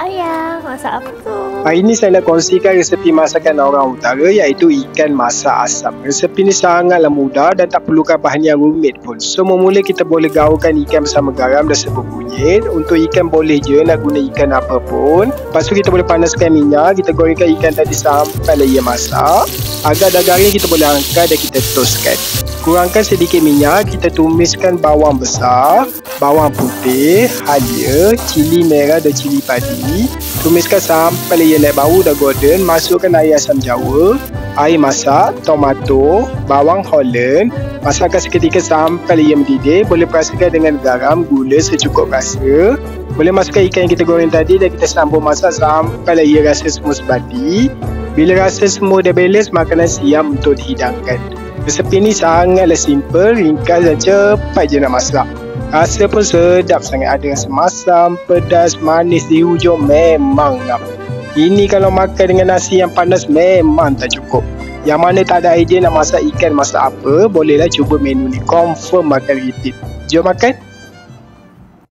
sayang. Masak apa tu? Hari ini saya nak kongsikan resepi masakan orang utara iaitu ikan masak asam. Resepi ni sangatlah mudah dan tak perlukan bahan yang rumit pun. So mula kita boleh gaulkan ikan bersama garam dan serbuk kunyit. Untuk ikan boleh je nak guna ikan apa pun. Lepas tu kita boleh panaskan minyak, kita gorengkan ikan tadi sampai ia masak. Agar dah garing kita boleh angkat dan kita toastkan. Kurangkan sedikit minyak, kita tumiskan bawang besar, bawang putih, halia, cili merah dan cili padi. Tumiskan sampai ia naik bau dah golden. Masukkan air asam jawa, air masak, tomato, bawang Holland. Masakkan seketika sampai ia mendidih. Boleh perasakan dengan garam, gula secukup rasa. Boleh masukkan ikan yang kita goreng tadi dan kita sambung masak sampai ia rasa semua sebati. Bila rasa semua dah balance, makanan siap untuk dihidangkan. Resepi ni sangatlah simple, ringkas dan cepat je nak masak. Rasa pun sedap sangat, ada rasa masam, pedas, manis di hujung, memang ngam. Ini kalau makan dengan nasi yang panas memang tak cukup. Yang mana tak ada idea nak masak ikan masak apa, bolehlah cuba menu ni, confirm makan repeat. Jom makan.